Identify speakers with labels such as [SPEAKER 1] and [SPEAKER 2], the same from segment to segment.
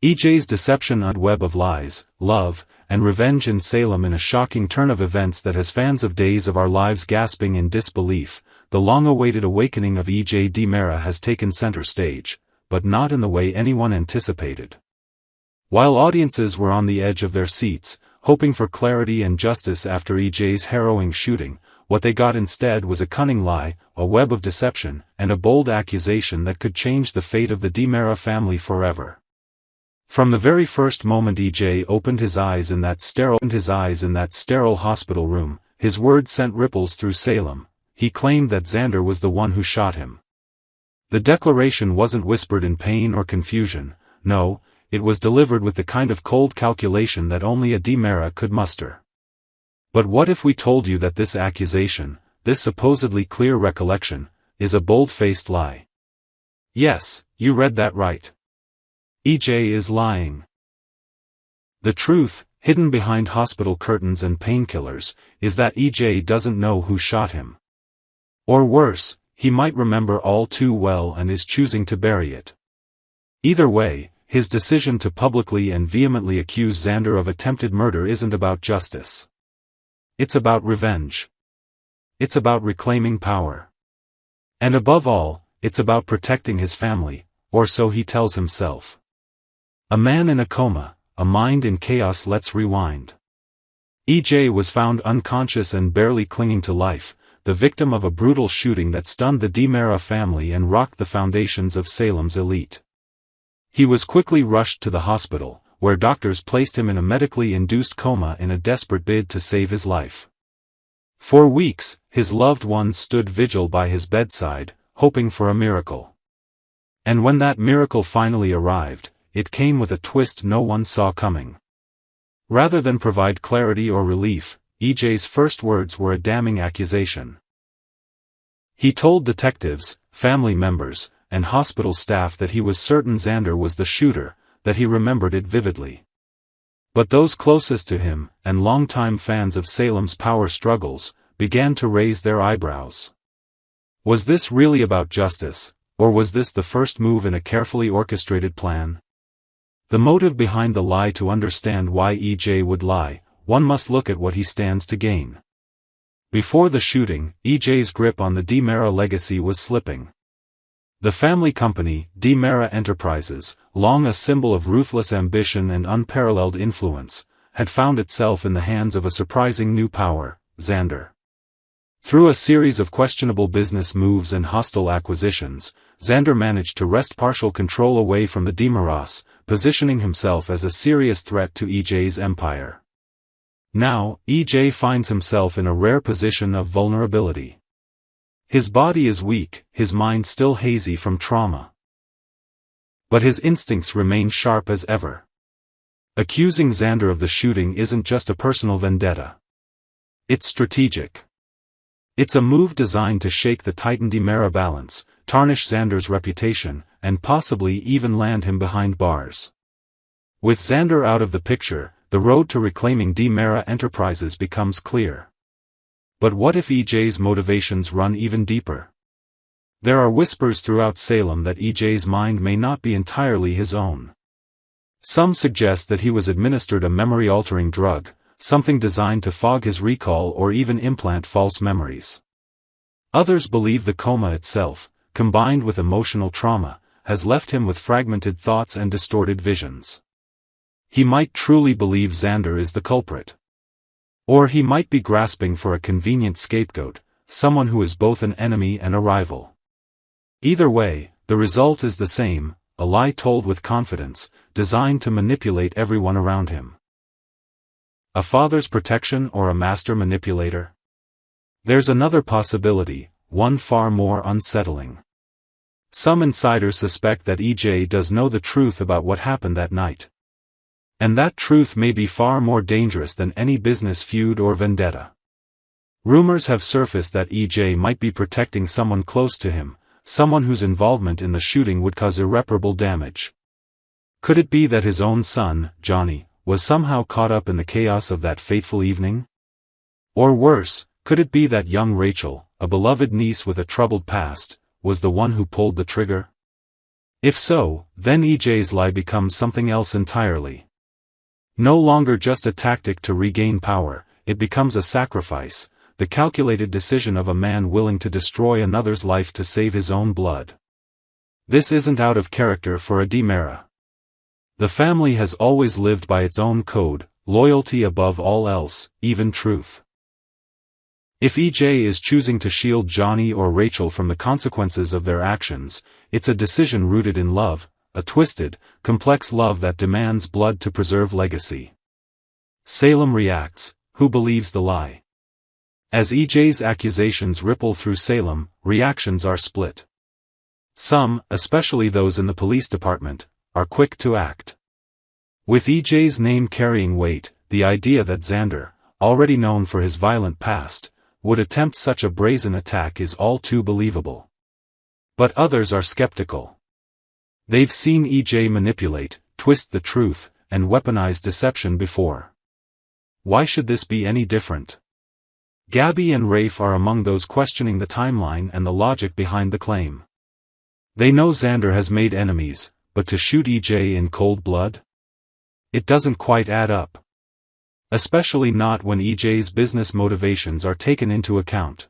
[SPEAKER 1] EJ's deception on a web of lies, love, and revenge in Salem. In a shocking turn of events that has fans of Days of Our Lives gasping in disbelief, the long-awaited awakening of E.J. DiMera has taken center stage, but not in the way anyone anticipated. While audiences were on the edge of their seats, hoping for clarity and justice after E.J.'s harrowing shooting, what they got instead was a cunning lie, a web of deception, and a bold accusation that could change the fate of the DiMera family forever. From the very first moment E.J. opened his eyes in that sterile hospital room, his words sent ripples through Salem. He claimed that Xander was the one who shot him. The declaration wasn't whispered in pain or confusion, no, it was delivered with the kind of cold calculation that only a DiMera could muster. But what if we told you that this accusation, this supposedly clear recollection, is a bold-faced lie? Yes, you read that right. E.J. is lying. The truth, hidden behind hospital curtains and painkillers, is that E.J. doesn't know who shot him. Or worse, he might remember all too well and is choosing to bury it. Either way, his decision to publicly and vehemently accuse Xander of attempted murder isn't about justice. It's about revenge. It's about reclaiming power. And above all, it's about protecting his family, or so he tells himself. A man in a coma, a mind in chaos. Let's rewind. E.J. was found unconscious and barely clinging to life, the victim of a brutal shooting that stunned the DiMera family and rocked the foundations of Salem's elite. He was quickly rushed to the hospital, where doctors placed him in a medically induced coma in a desperate bid to save his life. For weeks, his loved ones stood vigil by his bedside, hoping for a miracle. And when that miracle finally arrived, it came with a twist no one saw coming. Rather than provide clarity or relief, E.J.'s first words were a damning accusation. He told detectives, family members, and hospital staff that he was certain Xander was the shooter, that he remembered it vividly. But those closest to him, and longtime fans of Salem's power struggles, began to raise their eyebrows. Was this really about justice, or was this the first move in a carefully orchestrated plan? The motive behind the lie. To understand why E.J. would lie, one must look at what he stands to gain. Before the shooting, E.J.'s grip on the DiMera legacy was slipping. The family company, DiMera Enterprises, long a symbol of ruthless ambition and unparalleled influence, had found itself in the hands of a surprising new power, Xander. Through a series of questionable business moves and hostile acquisitions, Xander managed to wrest partial control away from the DiMeras, positioning himself as a serious threat to E.J.'s empire. Now, E.J. finds himself in a rare position of vulnerability. His body is weak, his mind still hazy from trauma. But his instincts remain sharp as ever. Accusing Xander of the shooting isn't just a personal vendetta. It's strategic. It's a move designed to shake the tightened DiMera balance, tarnish Xander's reputation, and possibly even land him behind bars. With Xander out of the picture, the road to reclaiming DiMera Enterprises becomes clear. But what if E.J.'s motivations run even deeper? There are whispers throughout Salem that E.J.'s mind may not be entirely his own. Some suggest that he was administered a memory-altering drug, something designed to fog his recall or even implant false memories. Others believe the coma itself, combined with emotional trauma, has left him with fragmented thoughts and distorted visions. He might truly believe Xander is the culprit. Or he might be grasping for a convenient scapegoat, someone who is both an enemy and a rival. Either way, the result is the same, a lie told with confidence, designed to manipulate everyone around him. A father's protection or a master manipulator? There's another possibility, one far more unsettling. Some insiders suspect that E.J. does know the truth about what happened that night. And that truth may be far more dangerous than any business feud or vendetta. Rumors have surfaced that E.J. might be protecting someone close to him, someone whose involvement in the shooting would cause irreparable damage. Could it be that his own son, Johnny, was somehow caught up in the chaos of that fateful evening? Or worse, could it be that young Rachel, a beloved niece with a troubled past, was the one who pulled the trigger? If so, then EJ's lie becomes something else entirely. No longer just a tactic to regain power, it becomes a sacrifice, the calculated decision of a man willing to destroy another's life to save his own blood. This isn't out of character for a DiMera. The family has always lived by its own code, loyalty above all else, even truth. If EJ is choosing to shield Johnny or Rachel from the consequences of their actions, it's a decision rooted in love, a twisted, complex love that demands blood to preserve legacy. Salem reacts, who believes the lie? As EJ's accusations ripple through Salem, reactions are split. Some, especially those in the police department, are quick to act. With EJ's name carrying weight, the idea that Xander, already known for his violent past, would attempt such a brazen attack is all too believable. But others are skeptical. They've seen EJ manipulate, twist the truth, and weaponize deception before. Why should this be any different? Gabby and Rafe are among those questioning the timeline and the logic behind the claim. They know Xander has made enemies, but to shoot EJ in cold blood? It doesn't quite add up. Especially not when EJ's business motivations are taken into account.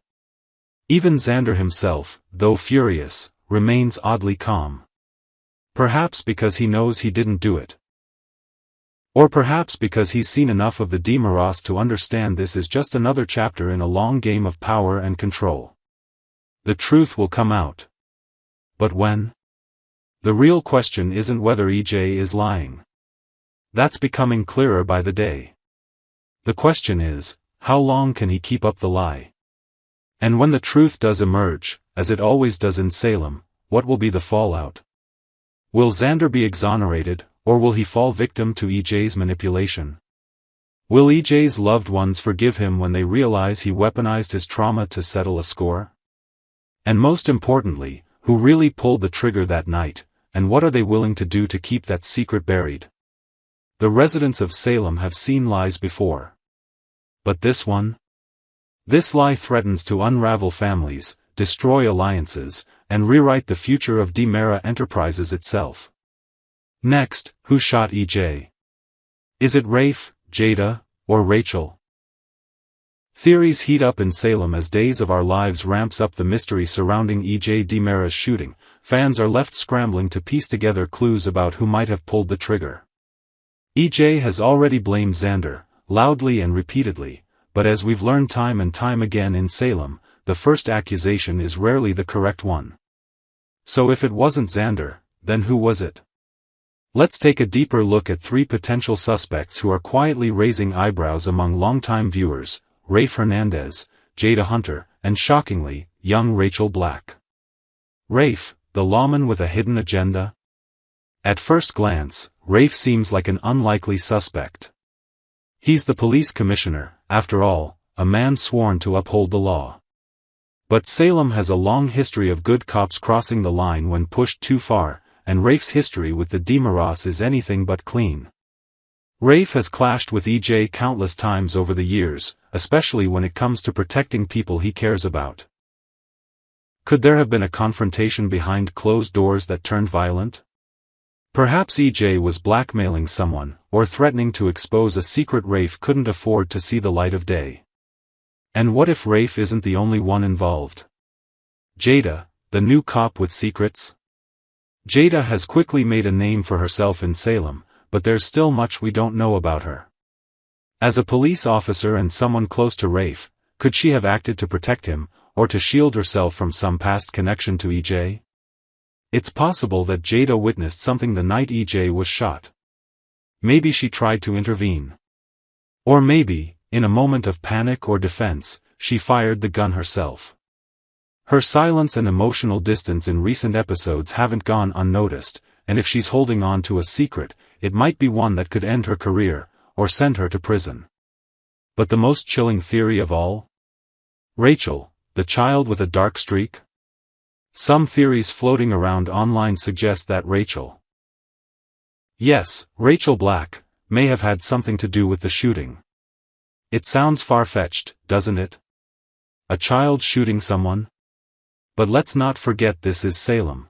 [SPEAKER 1] Even Xander himself, though furious, remains oddly calm. Perhaps because he knows he didn't do it. Or perhaps because he's seen enough of the DiMeras to understand this is just another chapter in a long game of power and control. The truth will come out. But when? The real question isn't whether EJ is lying. That's becoming clearer by the day. The question is, how long can he keep up the lie? And when the truth does emerge, as it always does in Salem, what will be the fallout? Will Xander be exonerated, or will he fall victim to EJ's manipulation? Will EJ's loved ones forgive him when they realize he weaponized his trauma to settle a score? And most importantly, who really pulled the trigger that night, and what are they willing to do to keep that secret buried? The residents of Salem have seen lies before. But this one? This lie threatens to unravel families, destroy alliances, and rewrite the future of DiMera Enterprises itself. Next, who shot EJ? Is it Rafe, Jada, or Rachel? Theories heat up in Salem as Days of Our Lives ramps up the mystery surrounding EJ DiMera's shooting. Fans are left scrambling to piece together clues about who might have pulled the trigger. EJ has already blamed Xander, loudly and repeatedly, but as we've learned time and time again in Salem, the first accusation is rarely the correct one. So if it wasn't Xander, then who was it? Let's take a deeper look at three potential suspects who are quietly raising eyebrows among longtime viewers: Rafe Hernandez, Jada Hunter, and shockingly, young Rachel Black. Rafe, the lawman with a hidden agenda? At first glance, Rafe seems like an unlikely suspect. He's the police commissioner, after all, a man sworn to uphold the law. But Salem has a long history of good cops crossing the line when pushed too far, and Rafe's history with the DiMeras is anything but clean. Rafe has clashed with EJ countless times over the years, especially when it comes to protecting people he cares about. Could there have been a confrontation behind closed doors that turned violent? Perhaps EJ was blackmailing someone, or threatening to expose a secret Rafe couldn't afford to see the light of day. And what if Rafe isn't the only one involved? Jada, the new cop with secrets? Jada has quickly made a name for herself in Salem, but there's still much we don't know about her. As a police officer and someone close to Rafe, could she have acted to protect him, or to shield herself from some past connection to EJ? It's possible that Jada witnessed something the night EJ was shot. Maybe she tried to intervene. Or maybe, in a moment of panic or defense, she fired the gun herself. Her silence and emotional distance in recent episodes haven't gone unnoticed, and if she's holding on to a secret, it might be one that could end her career, or send her to prison. But the most chilling theory of all? Rachel, the child with a dark streak? Some theories floating around online suggest that Rachel. Yes, Rachel Black, may have had something to do with the shooting. It sounds far-fetched, doesn't it? A child shooting someone? But let's not forget this is Salem.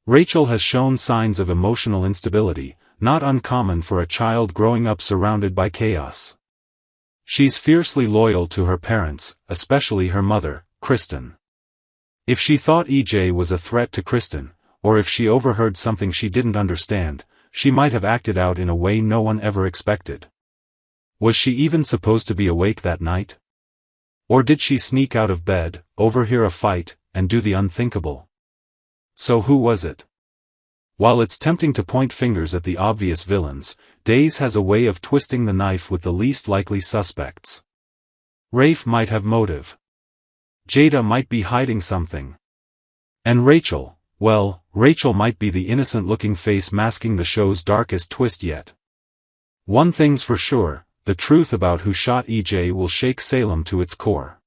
[SPEAKER 1] Rachel has shown signs of emotional instability, not uncommon for a child growing up surrounded by chaos. She's fiercely loyal to her parents, especially her mother, Kristen. If she thought EJ was a threat to Kristen, or if she overheard something she didn't understand, she might have acted out in a way no one ever expected. Was she even supposed to be awake that night? Or did she sneak out of bed, overhear a fight, and do the unthinkable? So who was it? While it's tempting to point fingers at the obvious villains, Days has a way of twisting the knife with the least likely suspects. Rafe might have motive. Jada might be hiding something. And Rachel, well, Rachel might be the innocent-looking face masking the show's darkest twist yet. One thing's for sure, the truth about who shot EJ will shake Salem to its core.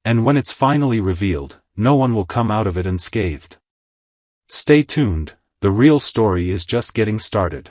[SPEAKER 1] And when it's finally revealed, no one will come out of it unscathed. Stay tuned, the real story is just getting started.